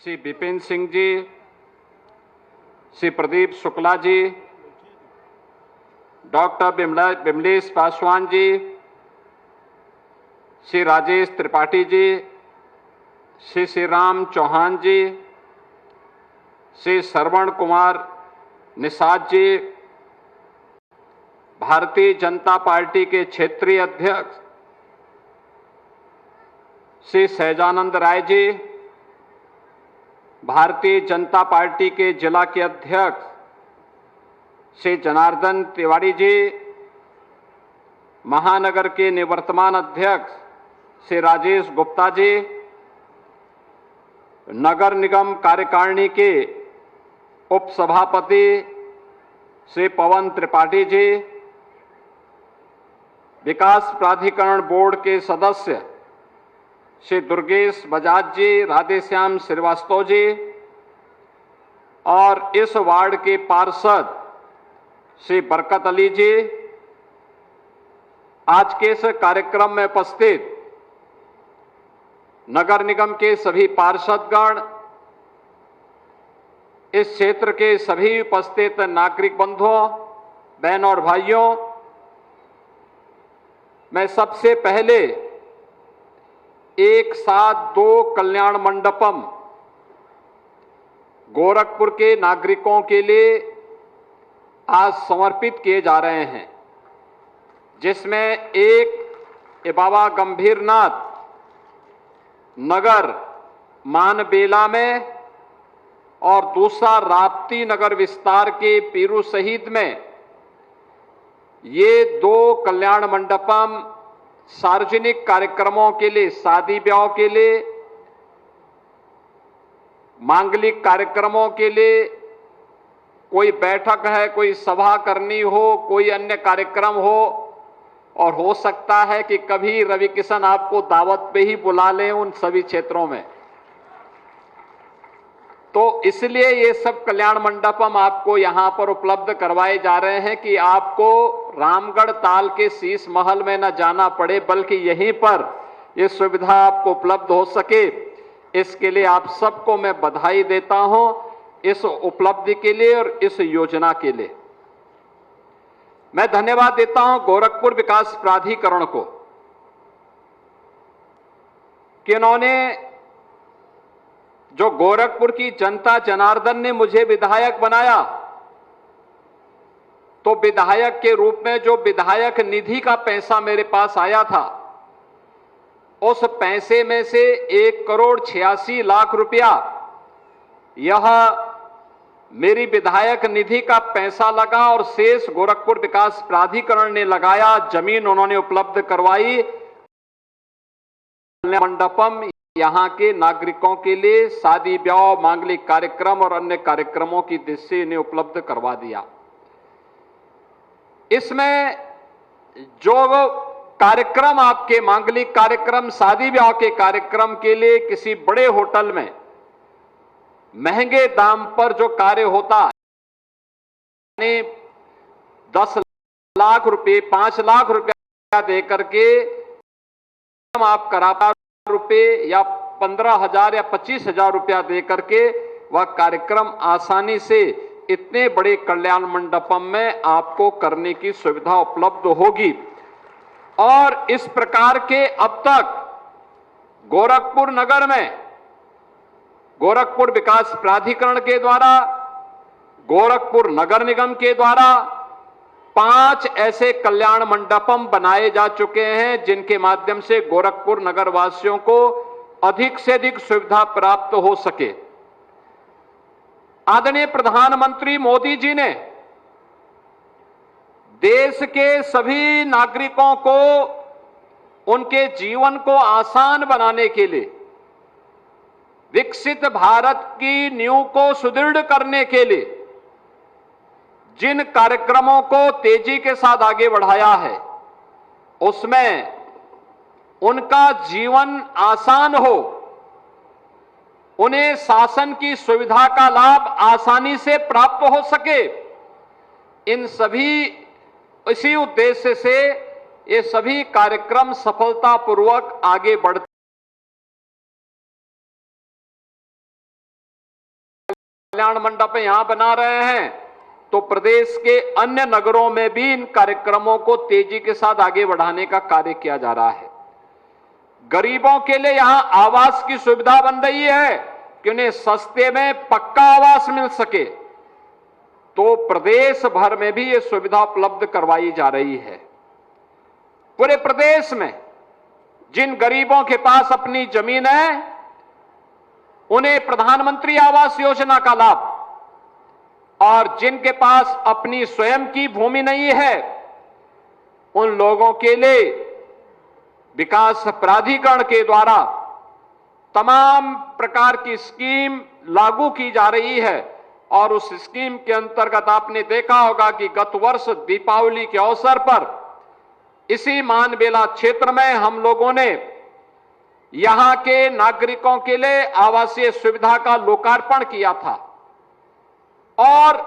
Shri Vipin Singh ji, Shri Pradeep Shukla ji, doctor Vimlesh Paswan ji, Shri Rajesh Tripathi ji, Shri Shriram Chauhan जी, Shri Shravan Kumar Nishad ji, Bharatiya Janata party के क्षेत्रीय अध्यक्ष श्री सहजानंद राय जी, भारतीय जनता पार्टी के जिला के अध्यक्ष श्री जनार्दन तिवारी जी, महानगर के निवर्तमान अध्यक्ष श्री राजेश गुप्ता जी, नगर निगम कार्यकारिणी के उपसभापति श्री पवन त्रिपाठी जी, विकास प्राधिकरण बोर्ड के सदस्य श्री दुर्गेश बजाज जी, राधेश्याम श्रीवास्तव जी और इस वार्ड के पार्षद श्री बरकत अली जी, आज के इस कार्यक्रम में उपस्थित नगर निगम के सभी पार्षदगण, इस क्षेत्र के सभी उपस्थित नागरिक बंधुओं, बहनों और भाइयों, मैं सबसे पहले 172 कल्याण मंडपम गोरखपुर के नागरिकों के लिए आज समर्पित किए जा रहे हैं, जिसमें एक बाबा गंभीरनाथ नगर मानबेला में और दूसरा राप्ती नगर विस्तार के पीरू शहीद में, ये 2 कल्याण मंडपम सार्वजनिक कार्यक्रमों के लिए, शादी ब्याह के लिए, मांगलिक कार्यक्रमों के लिए, कोई बैठक है, कोई सभा करनी हो, कोई अन्य कार्यक्रम हो, और हो सकता है कि कभी रवि किशन आपको दावत पे ही बुला लें उन सभी क्षेत्रों में। तो इसलिए ये सब कल्याण मंडपम आपको यहां पर उपलब्ध करवाए जा रहे हैं कि आपको रामगढ़ ताल के शीश महल में न जाना पड़े, बल्कि यहीं पर ये सुविधा आपको उपलब्ध हो सके। इसके लिए आप सबको मैं बधाई देता हूं, इस उपलब्धि के लिए और इस योजना के लिए। मैं धन्यवाद देता हूं गोरखपुर विकास प्राधिकरण को कि उन्होंने, जो गोरखपुर की जनता जनार्दन ने मुझे विधायक बनाया, तो विधायक के रूप में जो विधायक निधि का पैसा मेरे पास आया था, उस पैसे में से 1,86,00,000 रुपया यह मेरी विधायक निधि का पैसा लगा और शेष गोरखपुर विकास प्राधिकरण ने लगाया। जमीन उन्होंने उपलब्ध करवाई, मंडपम यहां के नागरिकों के लिए शादी ब्याह, मांगलिक कार्यक्रम और अन्य कार्यक्रमों की दृष्टि इन्हें उपलब्ध करवा दिया। इसमें जो कार्यक्रम आपके मांगलिक कार्यक्रम, शादी ब्याह के कार्यक्रम के लिए किसी बड़े होटल में महंगे दाम पर जो कार्य होता है, 10 लाख रुपए, 5 लाख रुपया दे करके आप करा रुपए या 15,000 या 25,000 रुपया दे करके वह कार्यक्रम आसानी से इतने बड़े कल्याण मंडपम में आपको करने की सुविधा उपलब्ध होगी। और इस प्रकार के अब तक गोरखपुर नगर में गोरखपुर विकास प्राधिकरण के द्वारा, गोरखपुर नगर निगम के द्वारा 5 ऐसे कल्याण मंडपम बनाए जा चुके हैं, जिनके माध्यम से गोरखपुर नगर वासियों को अधिक से अधिक सुविधा प्राप्त हो सके। आदरणीय प्रधानमंत्री मोदी जी ने देश के सभी नागरिकों को उनके जीवन को आसान बनाने के लिए, विकसित भारत की नींव को सुदृढ़ करने के लिए जिन कार्यक्रमों को तेजी के साथ आगे बढ़ाया है, उसमें उनका जीवन आसान हो, उन्हें शासन की सुविधा का लाभ आसानी से प्राप्त हो सके, इन सभी इसी उद्देश्य से ये सभी कार्यक्रम सफलतापूर्वक आगे बढ़ते कल्याण मंडप यहां बना रहे हैं, तो प्रदेश के अन्य नगरों में भी इन कार्यक्रमों को तेजी के साथ आगे बढ़ाने का कार्य किया जा रहा है। गरीबों के लिए यहां आवास की सुविधा बन रही है कि उन्हें सस्ते में पक्का आवास मिल सके, तो प्रदेश भर में भी यह सुविधा उपलब्ध करवाई जा रही है। पूरे प्रदेश में जिन गरीबों के पास अपनी जमीन है, उन्हें प्रधानमंत्री आवास योजना का लाभ, और जिनके पास अपनी स्वयं की भूमि नहीं है, उन लोगों के लिए विकास प्राधिकरण के द्वारा तमाम प्रकार की स्कीम लागू की जा रही है। और उस स्कीम के अंतर्गत आपने देखा होगा कि गत वर्ष दीपावली के अवसर पर इसी मानबेला क्षेत्र में हम लोगों ने यहां के नागरिकों के लिए आवासीय सुविधा का लोकार्पण किया था। और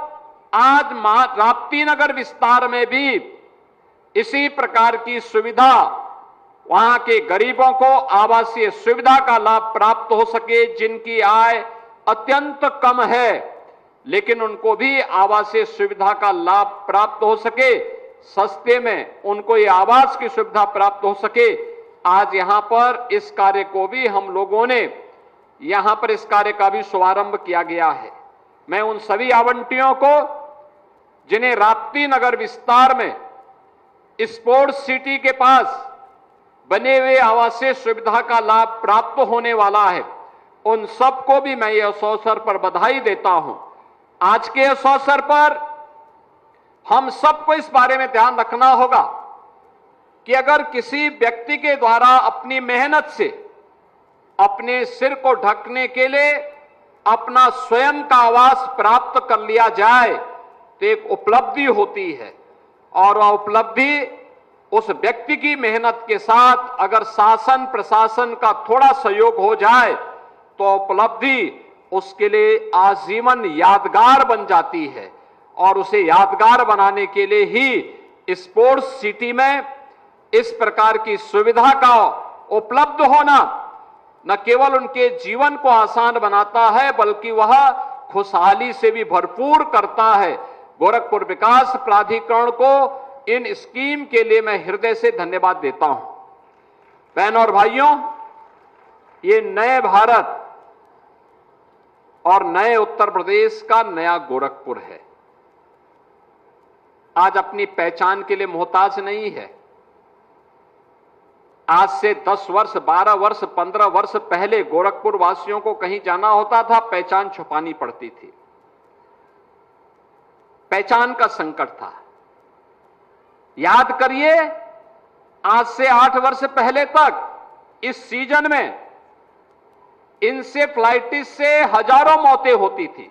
आज राप्ती नगर विस्तार में भी इसी प्रकार की सुविधा, वहां के गरीबों को आवासीय सुविधा का लाभ प्राप्त हो सके, जिनकी आय अत्यंत कम है लेकिन उनको भी आवासीय सुविधा का लाभ प्राप्त हो सके, सस्ते में उनको ये आवास की सुविधा प्राप्त हो सके। आज यहां पर इस कार्य को भी हम लोगों ने यहां पर इस कार्य का भी शुभारंभ किया गया है। मैं उन सभी आवंटियों को जिन्हें राप्ती नगर विस्तार में स्पोर्ट्स सिटी के पास बने हुए आवासीय सुविधा का लाभ प्राप्त होने वाला है, उन सबको भी मैं इस अवसर पर बधाई देता हूं। आज के इस अवसर पर हम सबको इस बारे में ध्यान रखना होगा कि अगर किसी व्यक्ति के द्वारा अपनी मेहनत से अपने सिर को ढकने के लिए अपना स्वयं का आवास प्राप्त कर लिया जाए तो एक उपलब्धि होती है, और वह उपलब्धि उस व्यक्ति की मेहनत के साथ अगर शासन प्रशासन का थोड़ा सहयोग हो जाए तो उपलब्धि उसके लिए आजीवन यादगार बन जाती है। और उसे यादगार बनाने के लिए ही स्पोर्ट्स सिटी में इस प्रकार की सुविधा का उपलब्ध होना न केवल उनके जीवन को आसान बनाता है बल्कि वह खुशहाली से भी भरपूर करता है। गोरखपुर विकास प्राधिकरण को इन स्कीम के लिए मैं हृदय से धन्यवाद देता हूं। बहनों और भाइयों, ये नए भारत और नए उत्तर प्रदेश का नया गोरखपुर है। आज अपनी पहचान के लिए मोहताज नहीं है। आज से 10 वर्ष, 12 वर्ष, 15 वर्ष पहले गोरखपुर वासियों को कहीं जाना होता था, पहचान छुपानी पड़ती थी, पहचान का संकट था। याद करिए, आज से 8 वर्ष पहले तक इस सीजन में इंसेफ्लाइटिस से हजारों मौतें होती थी।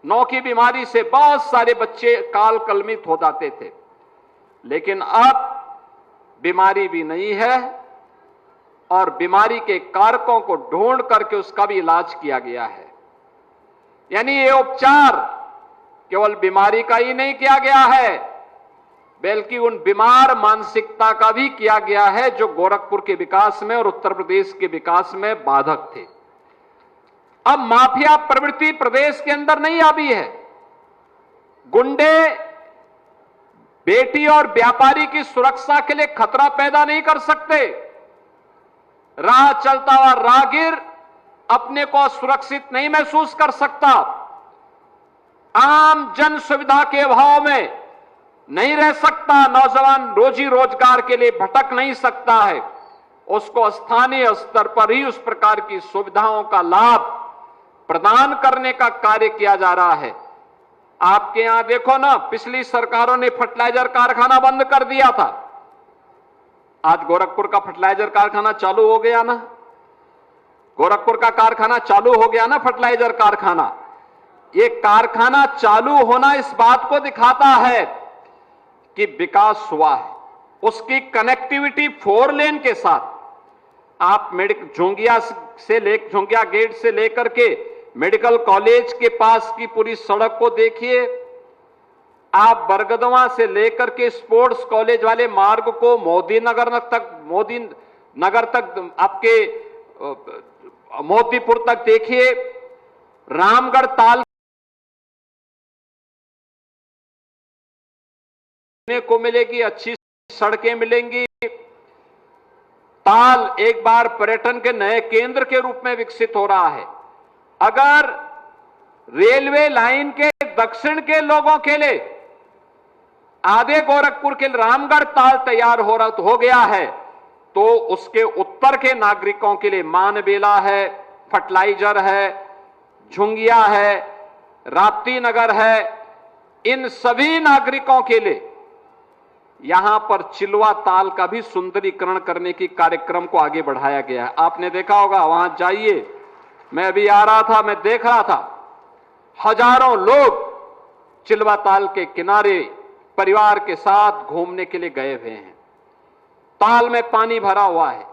नौ की बीमारी से बहुत सारे बच्चे काल कलमित हो जाते थे, लेकिन अब बीमारी भी नहीं है और बीमारी के कारकों को ढूंढ करके उसका भी इलाज किया गया है। यानी ये उपचार केवल बीमारी का ही नहीं किया गया है बल्कि उन बीमार मानसिकता का भी किया गया है जो गोरखपुर के विकास में और उत्तर प्रदेश के विकास में बाधक थे। अब माफिया प्रवृत्ति प्रदेश के अंदर नहीं आई है। गुंडे बेटी और व्यापारी की सुरक्षा के लिए खतरा पैदा नहीं कर सकते। राह चलता हुआ राहगीर अपने को सुरक्षित नहीं महसूस कर सकता। आम जन सुविधा के अभाव में नहीं रह सकता। नौजवान रोजी रोजगार के लिए भटक नहीं सकता है। उसको स्थानीय स्तर पर ही उस प्रकार की सुविधाओं का लाभ प्रदान करने का कार्य किया जा रहा है। आपके यहां देखो ना, पिछली सरकारों ने फर्टिलाइजर कारखाना बंद कर दिया था। आज गोरखपुर का फर्टिलाइजर कारखाना चालू हो गया ना। गोरखपुर का कारखाना चालू हो गया ना, फर्टिलाइजर कारखाना। ये कारखाना चालू होना इस बात को दिखाता है कि विकास हुआ है। उसकी कनेक्टिविटी 4 लेन के साथ आप झोंगिया गेट से लेकर के मेडिकल कॉलेज के पास की पूरी सड़क को देखिए। आप बरगदवा से लेकर के स्पोर्ट्स कॉलेज वाले मार्ग को मोदी नगर तक आपके मोतीपुर तक देखिए। रामगढ़ ताल को मिलेगी, अच्छी सड़कें मिलेंगी। ताल एक बार पर्यटन के नए केंद्र के रूप में विकसित हो रहा है। अगर रेलवे लाइन के दक्षिण के लोगों के लिए आधे गोरखपुर के रामगढ़ ताल तैयार हो गया है, तो उसके उत्तर के नागरिकों के लिए मानबेला है, फर्टिलाइजर है, झुंगिया है, राप्ती नगर है, इन सभी नागरिकों के लिए यहां पर चिलवा ताल का भी सुंदरीकरण करने की कार्यक्रम को आगे बढ़ाया गया है। आपने देखा होगा, वहां जाइए, मैं अभी आ रहा था, मैं देख रहा था, हजारों लोग चिलवा ताल के किनारे परिवार के साथ घूमने के लिए गए हुए हैं। ताल में पानी भरा हुआ है।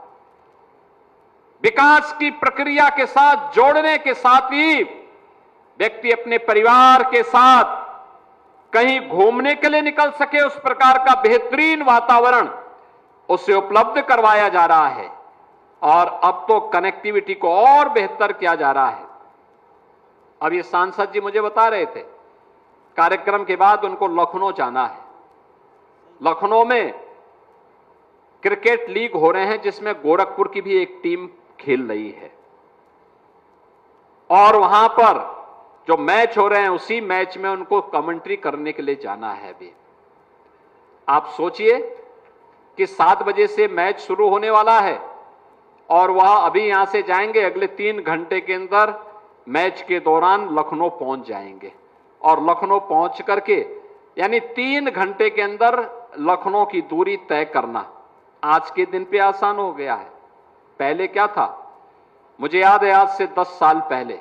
विकास की प्रक्रिया के साथ जोड़ने के साथ ही व्यक्ति अपने परिवार के साथ कहीं घूमने के लिए निकल सके, उस प्रकार का बेहतरीन वातावरण उसे उपलब्ध करवाया जा रहा है। और अब तो कनेक्टिविटी को और बेहतर किया जा रहा है। अब ये सांसद जी मुझे बता रहे थे, कार्यक्रम के बाद उनको लखनऊ जाना है। लखनऊ में क्रिकेट लीग हो रहे हैं, जिसमें गोरखपुर की भी एक टीम खेल रही है, और वहां पर जो मैच हो रहे हैं, उसी मैच में उनको कमेंट्री करने के लिए जाना है। अभी आप सोचिए कि 7 बजे से मैच शुरू होने वाला है, और वह अभी यहां से जाएंगे, अगले 3 घंटे के अंदर मैच के दौरान लखनऊ पहुंच जाएंगे, और लखनऊ पहुंच करके यानी 3 घंटे के अंदर लखनऊ की दूरी तय करना आज के दिन पे आसान हो गया है। पहले क्या था, मुझे याद है, आज से 10 साल पहले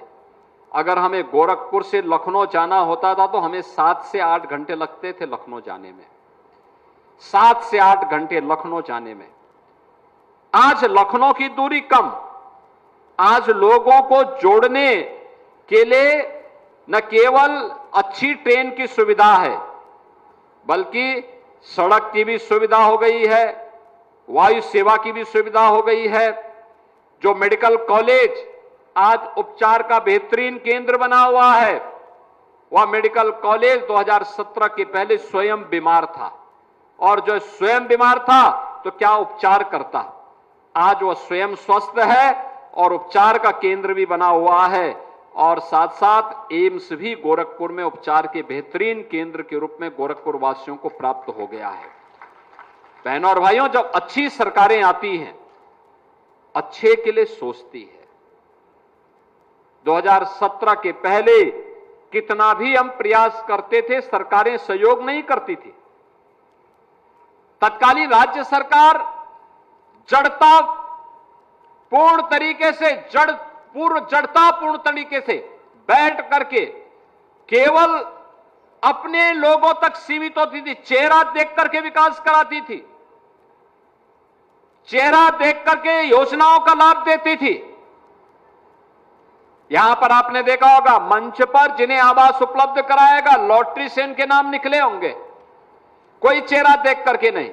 अगर हमें गोरखपुर से लखनऊ जाना होता था तो हमें 7 से 8 घंटे लगते थे लखनऊ जाने में, 7 से 8 घंटे लखनऊ जाने में। आज लखनऊ की दूरी कम, आज लोगों को जोड़ने के लिए न केवल अच्छी ट्रेन की सुविधा है, बल्कि सड़क की भी सुविधा हो गई है, वायु सेवा की भी सुविधा हो गई है। जो मेडिकल कॉलेज आज उपचार का बेहतरीन केंद्र बना हुआ है, वह मेडिकल कॉलेज 2017 के पहले स्वयं बीमार था, और जो स्वयं बीमार था तो क्या उपचार करता। आज वह स्वयं स्वस्थ है और उपचार का केंद्र भी बना हुआ है, और साथ साथ एम्स भी गोरखपुर में उपचार के बेहतरीन केंद्र के रूप में गोरखपुर वासियों को प्राप्त हो गया है। बहनों और भाइयों, जब अच्छी सरकारें आती हैं, अच्छे के लिए सोचती है। 2017 के पहले कितना भी हम प्रयास करते थे, सरकारें सहयोग नहीं करती थी। तत्कालीन राज्य सरकार जड़ता पूर्ण तरीके से जड़तापूर्ण तरीके से बैठ करके केवल अपने लोगों तक सीमित होती थी, चेहरा देख करके विकास कराती थी, चेहरा देख करके योजनाओं का लाभ देती थी। यहां पर आपने देखा होगा, मंच पर जिन्हें आवास उपलब्ध कराएगा, लॉटरी से इनके नाम निकले होंगे, कोई चेहरा देख करके नहीं।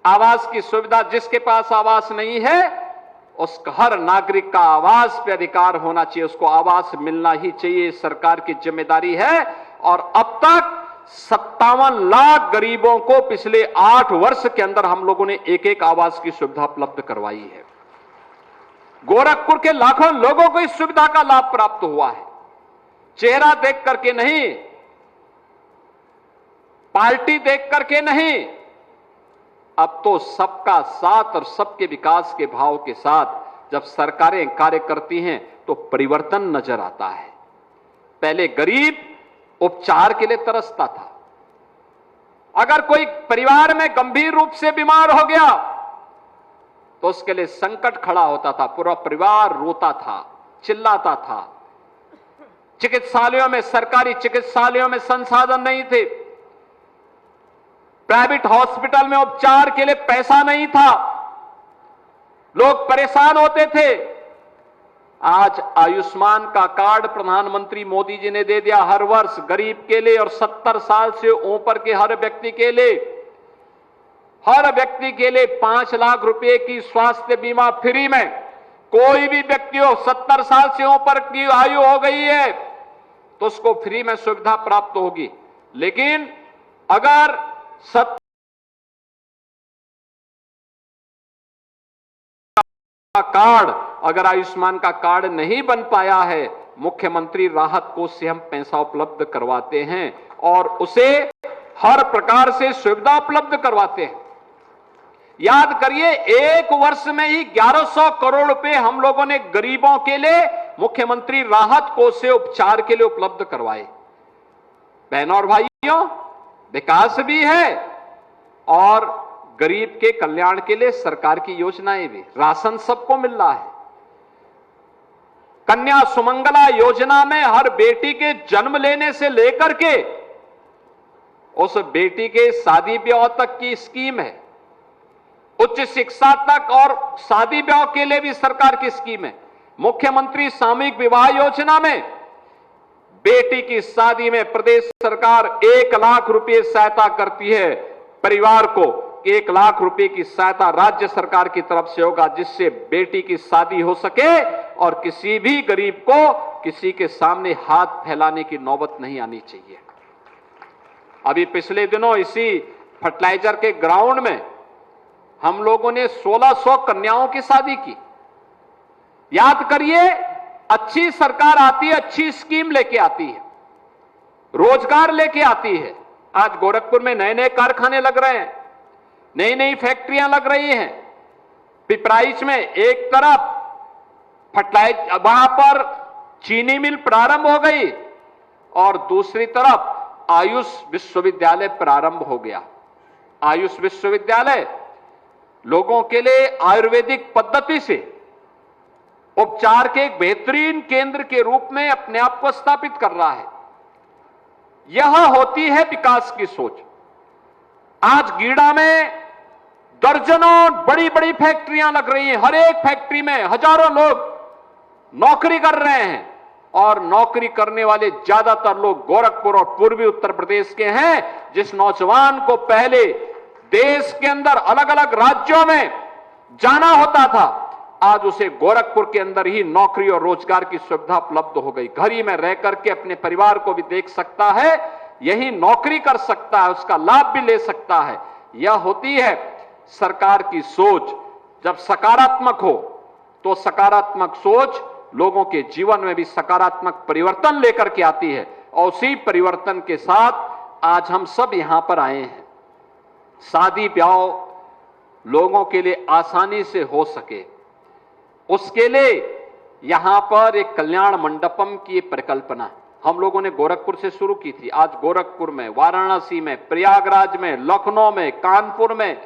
आवास की सुविधा, जिसके पास आवास नहीं है उसका, हर नागरिक का आवास पे अधिकार होना चाहिए, उसको आवास मिलना ही चाहिए, सरकार की जिम्मेदारी है। और अब तक 57 लाख गरीबों को पिछले 8 वर्ष के अंदर हम लोगों ने एक आवास की सुविधा उपलब्ध करवाई है। गोरखपुर के लाखों लोगों को इस सुविधा का लाभ प्राप्त हुआ है, चेहरा देख करके नहीं, पार्टी देख करके नहीं। अब तो सबका साथ और सबके विकास के भाव के साथ जब सरकारें कार्य करती हैं तो परिवर्तन नजर आता है। पहले गरीब उपचार के लिए तरसता था, अगर कोई परिवार में गंभीर रूप से बीमार हो गया तो उसके लिए संकट खड़ा होता था, पूरा परिवार रोता था, चिल्लाता था। चिकित्सालयों में, सरकारी चिकित्सालयों में संसाधन नहीं थे, प्राइवेट हॉस्पिटल में उपचार के लिए पैसा नहीं था, लोग परेशान होते थे। आज आयुष्मान का कार्ड प्रधानमंत्री मोदी जी ने दे दिया, हर वर्ष गरीब के लिए और 70 साल से ऊपर के हर व्यक्ति के लिए 5 लाख रुपए की स्वास्थ्य बीमा फ्री में। कोई भी व्यक्ति हो, 70 साल से ऊपर की आयु हो गई है तो उसको फ्री में सुविधा प्राप्त होगी। लेकिन अगर सत्ता कार्ड, अगर आयुष्मान का कार्ड नहीं बन पाया है, मुख्यमंत्री राहत कोष से हम पैसा उपलब्ध करवाते हैं और उसे हर प्रकार से सुविधा उपलब्ध करवाते हैं। याद करिए, एक वर्ष में ही 1100 करोड़ रुपए हम लोगों ने गरीबों के लिए मुख्यमंत्री राहत कोष से उपचार के लिए उपलब्ध करवाए। बहनों और भाइयों, विकास भी है और गरीब के कल्याण के लिए सरकार की योजनाएं भी। राशन सबको मिल रहा है। कन्या सुमंगला योजना में हर बेटी के जन्म लेने से लेकर के उस बेटी के शादी ब्याह तक की स्कीम है। उच्च शिक्षा तक और शादी ब्याह के लिए भी सरकार की स्कीम है। मुख्यमंत्री सामूहिक विवाह योजना में बेटी की शादी में प्रदेश सरकार 1 लाख रुपए सहायता करती है। परिवार को 1 लाख रुपए की सहायता राज्य सरकार की तरफ से होगा, जिससे बेटी की शादी हो सके और किसी भी गरीब को किसी के सामने हाथ फैलाने की नौबत नहीं आनी चाहिए। अभी पिछले दिनों इसी फर्टिलाइजर के ग्राउंड में हम लोगों ने 1600 कन्याओं की शादी की। याद करिए, अच्छी सरकार आती है, अच्छी स्कीम लेके आती है, रोजगार लेके आती है। आज गोरखपुर में नए नए कारखाने लग रहे हैं, नई नई फैक्ट्रियां लग रही हैं। पिपराइच में एक तरफ फर्टिलाइजर, वहां पर चीनी मिल प्रारंभ हो गई और दूसरी तरफ आयुष विश्वविद्यालय प्रारंभ हो गया। आयुष विश्वविद्यालय लोगों के लिए आयुर्वेदिक पद्धति से उपचार के एक बेहतरीन केंद्र के रूप में अपने आप को स्थापित कर रहा है। यह होती है विकास की सोच। आज गीड़ा में दर्जनों बड़ी बड़ी फैक्ट्रियां लग रही हैं। हर एक फैक्ट्री में हजारों लोग नौकरी कर रहे हैं और नौकरी करने वाले ज्यादातर लोग गोरखपुर और पूर्वी उत्तर प्रदेश के हैं। जिस नौजवान को पहले देश के अंदर अलग अलग राज्यों में जाना होता था, आज उसे गोरखपुर के अंदर ही नौकरी और रोजगार की सुविधा उपलब्ध हो गई। घर ही में रह करके अपने परिवार को भी देख सकता है, यही नौकरी कर सकता है, उसका लाभ भी ले सकता है। यह होती है सरकार की सोच। जब सकारात्मक हो तो सकारात्मक सोच लोगों के जीवन में भी सकारात्मक परिवर्तन लेकर के आती है और उसी परिवर्तन के साथ आज हम सब यहां पर आए हैं। शादी ब्याह लोगों के लिए आसानी से हो सके, उसके लिए यहां पर एक कल्याण मंडपम की परिकल्पना हम लोगों ने गोरखपुर से शुरू की थी। आज गोरखपुर में, वाराणसी में, प्रयागराज में, लखनऊ में, कानपुर में,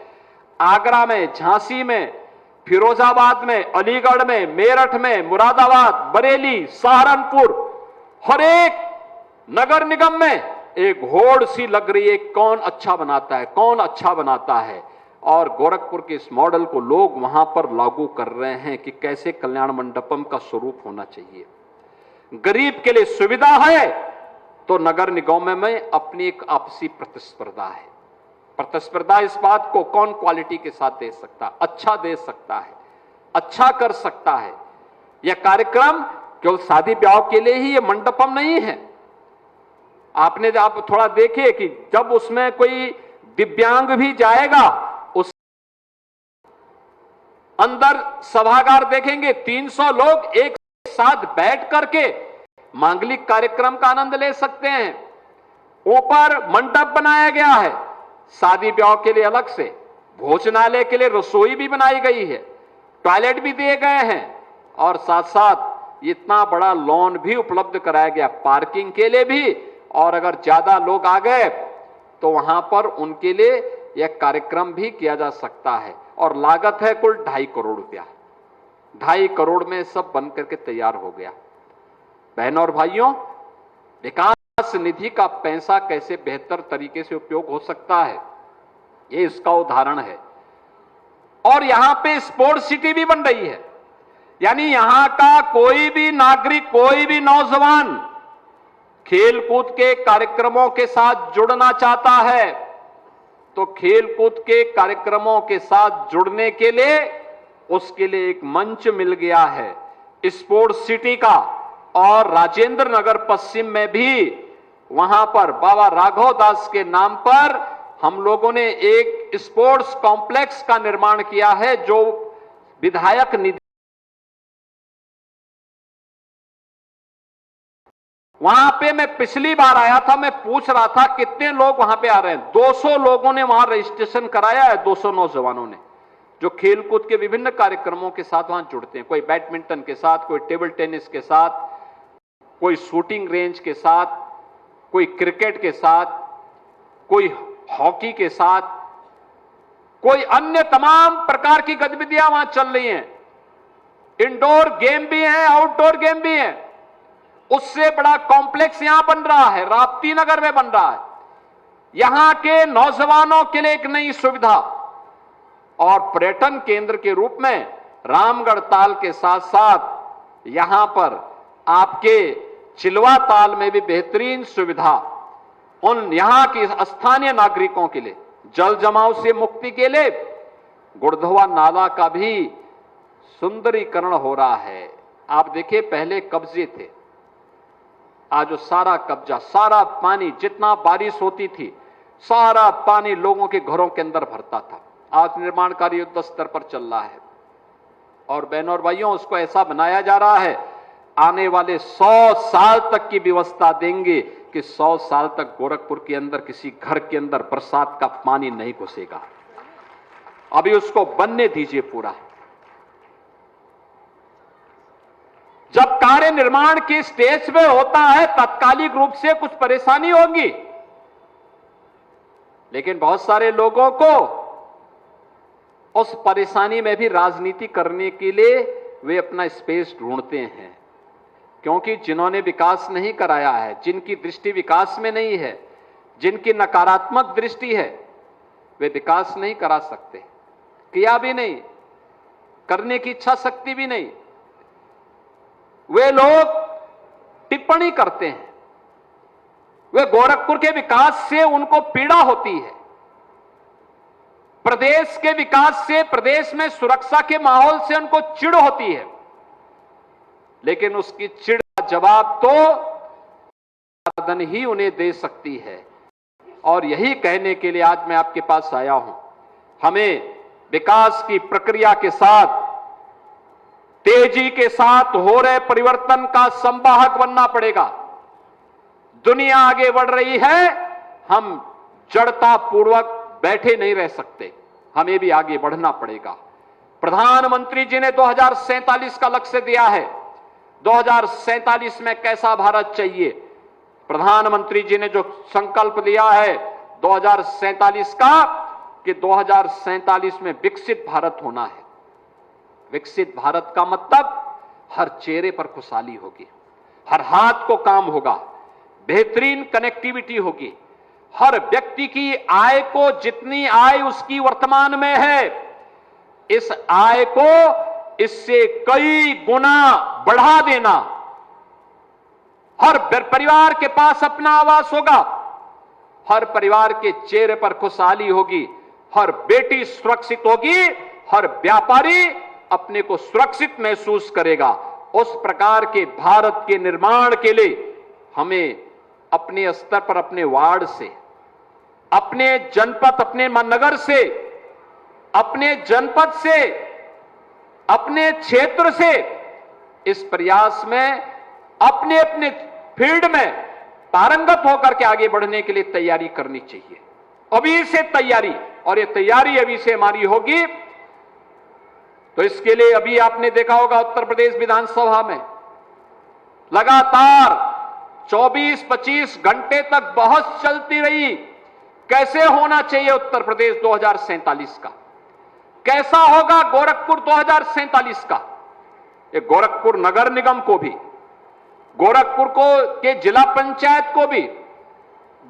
आगरा में, झांसी में, फिरोजाबाद में, अलीगढ़ में, मेरठ में, मुरादाबाद, बरेली, सहारनपुर, हर एक नगर निगम में एक होड़ सी लग रही है, कौन अच्छा बनाता है, कौन अच्छा बनाता है। और गोरखपुर के इस मॉडल को लोग वहां पर लागू कर रहे हैं कि कैसे कल्याण मंडपम का स्वरूप होना चाहिए। गरीब के लिए सुविधा है तो नगर निगम में अपनी एक आपसी प्रतिस्पर्धा है। प्रतिस्पर्धा इस बात को कौन क्वालिटी के साथ दे सकता, अच्छा दे सकता है, अच्छा कर सकता है। यह कार्यक्रम केवल शादी ब्याह के लिए ही, यह मंडपम नहीं है। आप थोड़ा देखिए कि जब उसमें कोई दिव्यांग भी जाएगा, उस अंदर सभागार देखेंगे, 300 लोग एक साथ बैठ करके मांगलिक कार्यक्रम का आनंद ले सकते हैं। ऊपर मंडप बनाया गया है, शादी ब्याह के लिए अलग से, भोजनालय के लिए रसोई भी बनाई गई है, टॉयलेट भी दिए गए हैं और साथ साथ इतना बड़ा लॉन भी उपलब्ध कराया गया पार्किंग के लिए भी। और अगर ज्यादा लोग आ गए तो वहां पर उनके लिए यह कार्यक्रम भी किया जा सकता है। और लागत है कुल 2.5 करोड़ रुपया। 2.5 करोड़ में सब बन करके तैयार हो गया। बहनों और भाइयों, विकास निधि का पैसा कैसे बेहतर तरीके से उपयोग हो सकता है, ये इसका उदाहरण है। और यहां पे स्पोर्ट्स सिटी भी बन रही है, यानी यहां का कोई भी नागरिक, कोई भी नौजवान खेलकूद के कार्यक्रमों के साथ जुड़ना चाहता है तो खेलकूद के कार्यक्रमों के साथ जुड़ने के लिए उसके लिए एक मंच मिल गया है स्पोर्ट्स सिटी का। और राजेंद्र नगर पश्चिम में भी वहां पर बाबा राघव दास के नाम पर हम लोगों ने एक स्पोर्ट्स कॉम्प्लेक्स का निर्माण किया है जो विधायक निधि, वहां पे मैं पिछली बार आया था, मैं पूछ रहा था कितने लोग वहां पे आ रहे हैं। 200 लोगों ने वहां रजिस्ट्रेशन कराया है, 200 नौजवानों ने, जो खेलकूद के विभिन्न कार्यक्रमों के साथ वहां जुड़ते हैं। कोई बैडमिंटन के साथ, कोई टेबल टेनिस के साथ, कोई शूटिंग रेंज के साथ, कोई क्रिकेट के साथ, कोई हॉकी के साथ, कोई अन्य तमाम प्रकार की गतिविधियां वहां चल रही हैं। इंडोर गेम भी हैं, आउटडोर गेम भी हैं। उससे बड़ा कॉम्प्लेक्स यहां बन रहा है, राप्ती नगर में बन रहा है। यहां के नौजवानों के लिए एक नई सुविधा और पर्यटन केंद्र के रूप में रामगढ़ ताल के साथ साथ यहां पर आपके चिलवा ताल में भी बेहतरीन सुविधा उन यहां के स्थानीय नागरिकों के लिए, जल जमाव से मुक्ति के लिए गुड़धवा नाला का भी सुंदरीकरण हो रहा है। आप देखिए, पहले कब्जे थे, आज वो सारा कब्जा, सारा पानी, जितना बारिश होती थी सारा पानी लोगों के घरों के अंदर भरता था। आज निर्माण कार्य युद्ध स्तर पर चल रहा है और बहनों और भाइयों, उसको ऐसा बनाया जा रहा है, आने वाले 100 साल तक की व्यवस्था देंगे कि 100 साल तक गोरखपुर के अंदर किसी घर के अंदर बरसात का पानी नहीं घुसेगा। अभी उसको बनने दीजिए पूरा। जब कार्य निर्माण की स्टेज पे होता है तात्कालिक रूप से कुछ परेशानी होगी, लेकिन बहुत सारे लोगों को उस परेशानी में भी राजनीति करने के लिए वे अपना स्पेस ढूंढते हैं, क्योंकि जिन्होंने विकास नहीं कराया है, जिनकी दृष्टि विकास में नहीं है, जिनकी नकारात्मक दृष्टि है, वे विकास नहीं करा सकते, किया भी नहीं, करने की इच्छा शक्ति भी नहीं। वे लोग टिप्पणी करते हैं, वे गोरखपुर के विकास से उनको पीड़ा होती है, प्रदेश के विकास से, प्रदेश में सुरक्षा के माहौल से उनको चिढ़ होती है, लेकिन उसकी चिढ़ का जवाब तो आदन ही उन्हें दे सकती है। और यही कहने के लिए आज मैं आपके पास आया हूं, हमें विकास की प्रक्रिया के साथ, तेजी के साथ हो रहे परिवर्तन का संवाहक बनना पड़ेगा। दुनिया आगे बढ़ रही है, हम जड़ता पूर्वक बैठे नहीं रह सकते, हमें भी आगे बढ़ना पड़ेगा। प्रधानमंत्री जी ने 2047 का लक्ष्य दिया है। 2047 में कैसा भारत चाहिए? प्रधानमंत्री जी ने जो संकल्प लिया है 2047 का, कि 2047 में विकसित भारत होना है। विकसित भारत का मतलब हर चेहरे पर खुशहाली होगी, हर हाथ को काम होगा, बेहतरीन कनेक्टिविटी होगी, हर व्यक्ति की आय को, जितनी आय उसकी वर्तमान में है, इस आय को इससे कई गुना बढ़ा देना। हर परिवार के पास अपना आवास होगा, हर परिवार के चेहरे पर खुशहाली होगी, हर बेटी सुरक्षित होगी, हर व्यापारी अपने को सुरक्षित महसूस करेगा। उस प्रकार के भारत के निर्माण के लिए हमें अपने स्तर पर, अपने वार्ड से, अपने जनपद, अपने नगर से, अपने जनपद से, अपने क्षेत्र से इस प्रयास में अपने अपने फील्ड में पारंगत होकर के आगे बढ़ने के लिए तैयारी करनी चाहिए। अभी से तैयारी, और ये तैयारी अभी से हमारी होगी। तो इसके लिए अभी आपने देखा होगा उत्तर प्रदेश विधानसभा में लगातार 24-25 घंटे तक बहस चलती रही, कैसे होना चाहिए उत्तर प्रदेश 2047 का, कैसा होगा गोरखपुर 2047 का। ये गोरखपुर नगर निगम को भी, गोरखपुर को के जिला पंचायत को भी,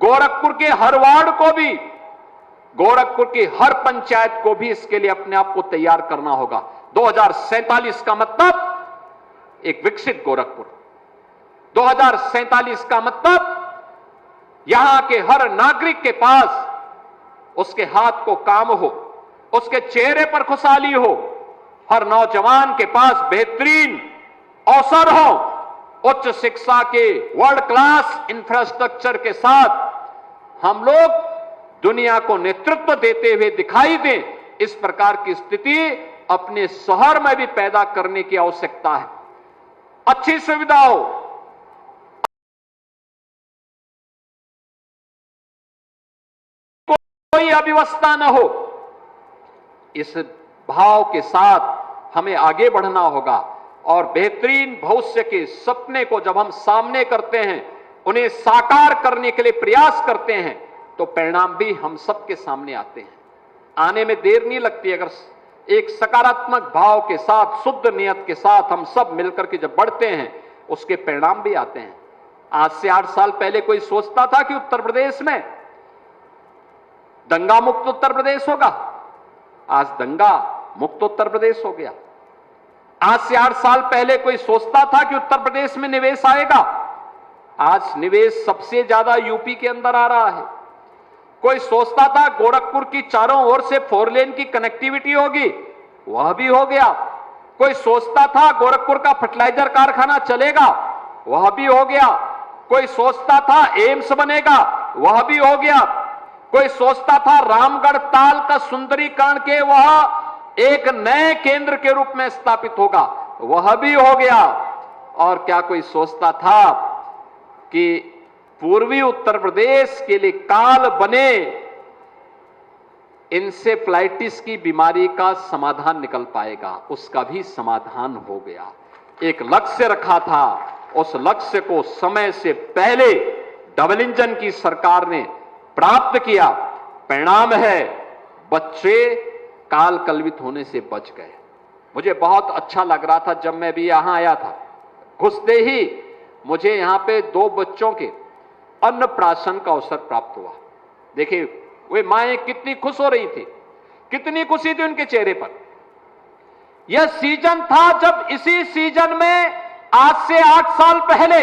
गोरखपुर के हर वार्ड को भी, गोरखपुर की हर पंचायत को भी इसके लिए अपने आप को तैयार करना होगा। 2047 का मतलब एक विकसित गोरखपुर, 2047 का मतलब यहां के हर नागरिक के पास उसके हाथ को काम हो, उसके चेहरे पर खुशहाली हो, हर नौजवान के पास बेहतरीन अवसर हो, उच्च शिक्षा के वर्ल्ड क्लास इंफ्रास्ट्रक्चर के साथ हम लोग दुनिया को नेतृत्व देते हुए दिखाई दे, इस प्रकार की स्थिति अपने शहर में भी पैदा करने की आवश्यकता है। अच्छी सुविधा हो, कोई अव्यवस्था न हो, इस भाव के साथ हमें आगे बढ़ना होगा और बेहतरीन भविष्य के सपने को जब हम सामने करते हैं, उन्हें साकार करने के लिए प्रयास करते हैं, तो परिणाम भी हम सबके सामने आते हैं। आने में देर नहीं लगती। अगर एक सकारात्मक भाव के साथ, शुद्ध नियत के साथ हम सब मिलकर के जब बढ़ते हैं, उसके परिणाम भी आते हैं। आज से 8 साल पहले कोई सोचता था कि उत्तर प्रदेश में दंगा मुक्त उत्तर प्रदेश होगा? आज दंगा मुक्त उत्तर प्रदेश हो गया। आज से 8 साल पहले कोई सोचता था कि उत्तर प्रदेश में निवेश आएगा? आज निवेश सबसे ज्यादा यूपी के अंदर आ रहा है। कोई सोचता था गोरखपुर की चारों ओर से 4 लेन की कनेक्टिविटी होगी? वह भी हो गया। कोई सोचता था गोरखपुर का फर्टिलाइजर कारखाना चलेगा? वह भी हो गया। कोई सोचता था एम्स बनेगा? वह भी हो गया। कोई सोचता था रामगढ़ ताल का सुंदरीकरण के वह एक नए केंद्र के रूप में स्थापित होगा? वह भी हो गया। और क्या कोई सोचता था कि पूर्वी उत्तर प्रदेश के लिए काल बने इंसेफ्लाइटिस की बीमारी का समाधान निकल पाएगा? उसका भी समाधान हो गया। एक लक्ष्य रखा था, उस लक्ष्य को समय से पहले डबल इंजन की सरकार ने प्राप्त किया। परिणाम है बच्चे काल कलवित होने से बच गए। मुझे बहुत अच्छा लग रहा था जब मैं भी यहां आया था। घुसते ही मुझे यहां पे 2 बच्चों के अन्नप्राशन का अवसर प्राप्त हुआ। देखिए वे माएं कितनी खुश हो रही थी, कितनी खुशी थी उनके चेहरे पर। यह सीजन था जब इसी सीजन में आज से 8 साल पहले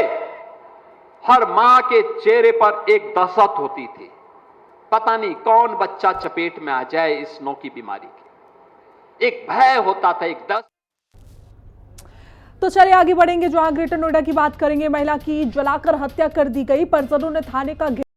हर मां के चेहरे पर एक दहशत होती थी, पता नहीं कौन बच्चा चपेट में आ जाए इस नौ की बीमारी की। एक भय होता था, एक दस। तो चलिए आगे बढ़ेंगे। जहां ग्रेटर नोएडा की बात करेंगे। महिला की जलाकर हत्या कर दी गई, परिजनों ने थाने का